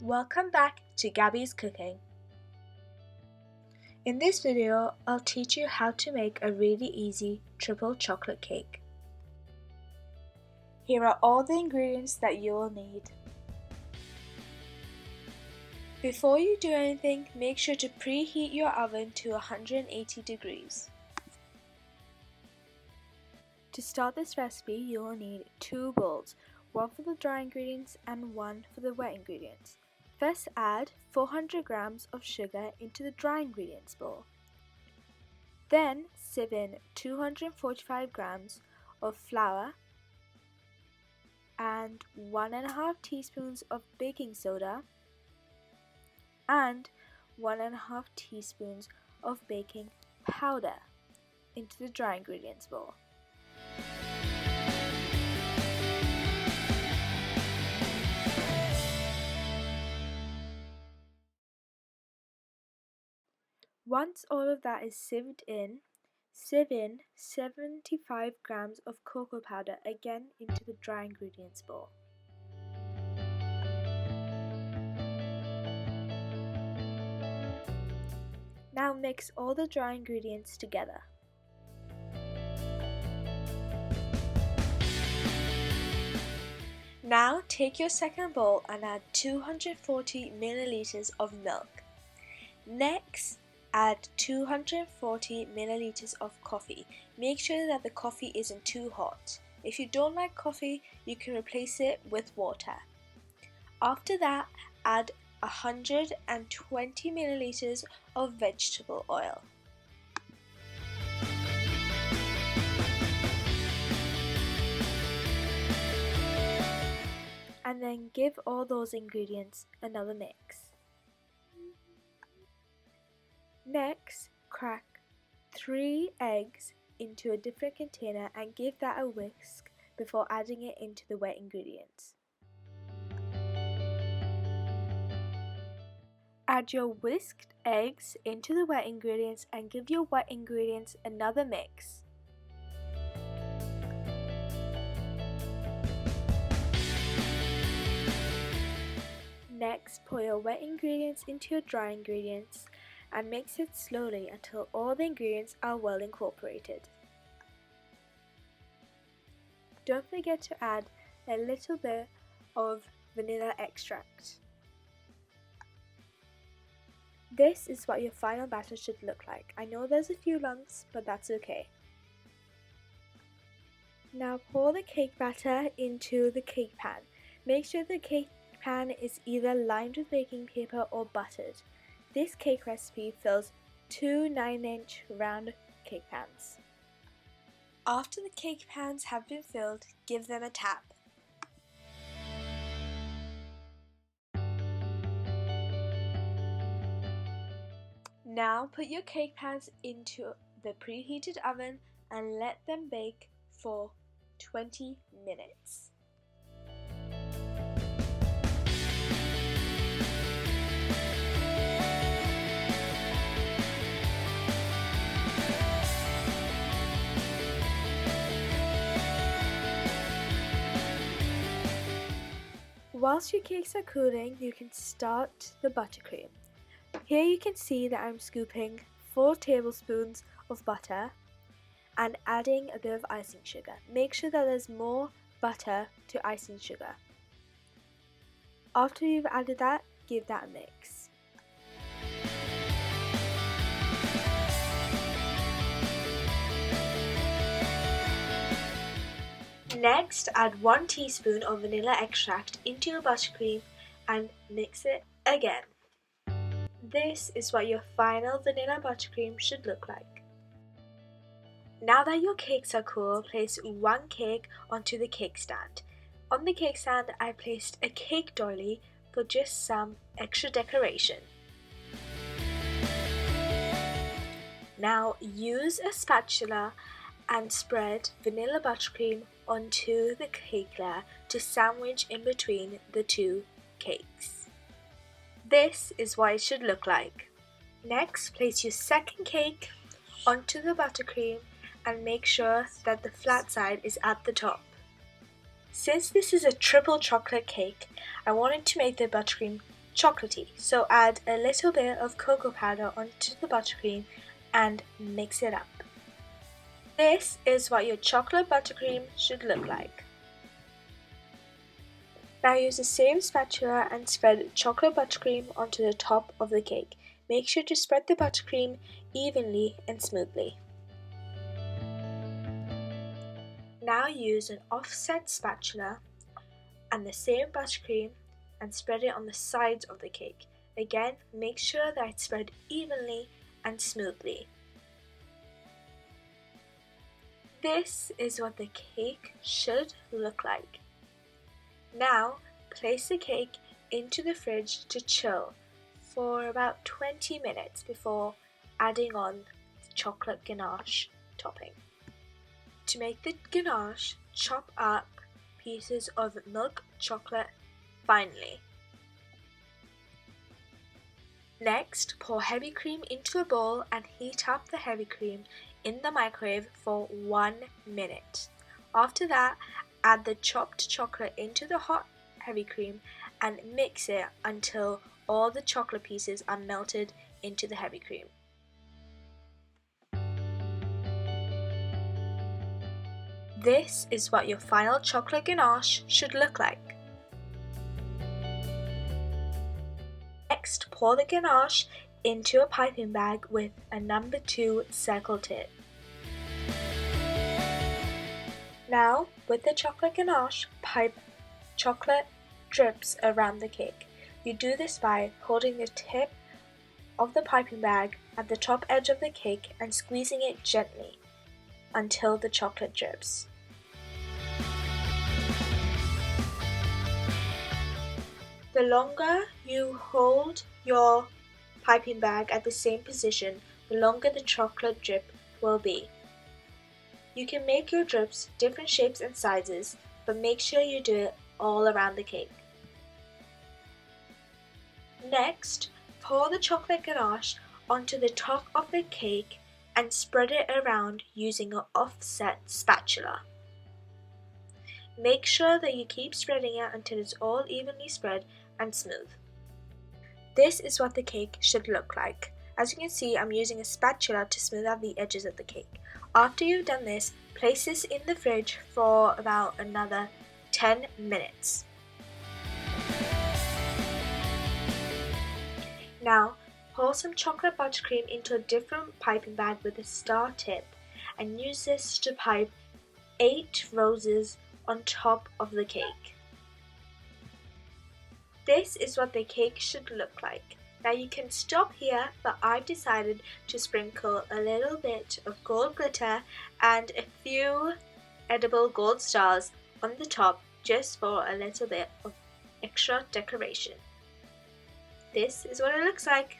Welcome back to Gabby's Cooking. In this video, I'll teach you how to make a really easy triple chocolate cake. Here are all the ingredients that you will need. Before you do anything, make sure to preheat your oven to 180 degrees. To start this recipe, you will need 2 bowls, one for the dry ingredients and one for the wet ingredients. First, add 400 grams of sugar into the dry ingredients bowl. Then sieve in 245 grams of flour and 1.5 teaspoons of baking soda and 1.5 teaspoons of baking powder into the dry ingredients bowl. Once all of that is sieved in, sieve in 75 grams of cocoa powder again into the dry ingredients bowl. Now mix all the dry ingredients together. Now take your second bowl and add 240 milliliters of milk. Next, add 240 milliliters of coffee. Make sure that the coffee isn't too hot. If you don't like coffee, you can replace it with water. After that, add 120 milliliters of vegetable oil. And then give all those ingredients another mix. Next, crack 3 eggs into a different container and give that a whisk before adding it into the wet ingredients. Add your whisked eggs into the wet ingredients and give your wet ingredients another mix. Next, pour your wet ingredients into your dry ingredients and mix it slowly until all the ingredients are well incorporated. Don't forget to add a little bit of vanilla extract. This is what your final batter should look like. I know there's a few lumps, but that's okay. Now pour the cake batter into the cake pan. Make sure the cake pan is either lined with baking paper or buttered. This cake recipe fills 2 9-inch round cake pans. After the cake pans have been filled, give them a tap. Now put your cake pans into the preheated oven and let them bake for 20 minutes. Whilst your cakes are cooling, you can start the buttercream. Here you can see that I'm scooping 4 tablespoons of butter and adding a bit of icing sugar. Make sure that there's more butter to icing sugar. After you've added that, give that a mix. Next, add 1 teaspoon of vanilla extract into your buttercream and mix it again. This is what your final vanilla buttercream should look like. Now that your cakes are cool, place 1 cake onto the cake stand. On the cake stand, I placed a cake doily for just some extra decoration. Now use a spatula and spread vanilla buttercream onto the cake layer to sandwich in between the 2 cakes. This is what it should look like. Next, place your second cake onto the buttercream and make sure that the flat side is at the top. Since this is a triple chocolate cake, I wanted to make the buttercream chocolatey, so add a little bit of cocoa powder onto the buttercream and mix it up. This is what your chocolate buttercream should look like. Now use the same spatula and spread chocolate buttercream onto the top of the cake. Make sure to spread the buttercream evenly and smoothly. Now use an offset spatula and the same buttercream and spread it on the sides of the cake. Again, make sure that it's spread evenly and smoothly. This is what the cake should look like. Now, place the cake into the fridge to chill for about 20 minutes before adding on the chocolate ganache topping. To make the ganache, chop up pieces of milk chocolate finely. Next, pour heavy cream into a bowl and heat up the heavy cream in the microwave for 1 minute. After that, add the chopped chocolate into the hot heavy cream and mix it until all the chocolate pieces are melted into the heavy cream. This is what your final chocolate ganache should look like. Next, pour the ganache into a piping bag with a number 2 circle tip. Now, with the chocolate ganache, pipe chocolate drips around the cake. You do this by holding the tip of the piping bag at the top edge of the cake and squeezing it gently until the chocolate drips. The longer you hold your piping bag at the same position, the longer the chocolate drip will be. You can make your drips different shapes and sizes, but make sure you do it all around the cake. Next, pour the chocolate ganache onto the top of the cake and spread it around using an offset spatula. Make sure that you keep spreading it until it's all evenly spread and smooth. This is what the cake should look like. As you can see, I'm using a spatula to smooth out the edges of the cake. After you've done this, place this in the fridge for about another 10 minutes. Now, pour some chocolate buttercream into a different piping bag with a star tip and use this to pipe 8 roses on top of the cake. This is what the cake should look like. Now you can stop here, but I've decided to sprinkle a little bit of gold glitter and a few edible gold stars on the top just for a little bit of extra decoration. This is what it looks like.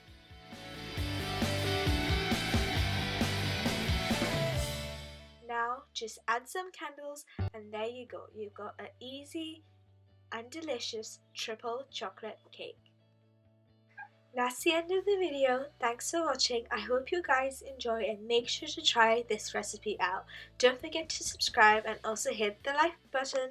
Now just add some candles and there you go. You've got an easy and delicious triple chocolate cake. That's the end of the video. Thanks for watching. I hope you guys enjoy and make sure to try this recipe out. Don't forget to subscribe and also hit the like button.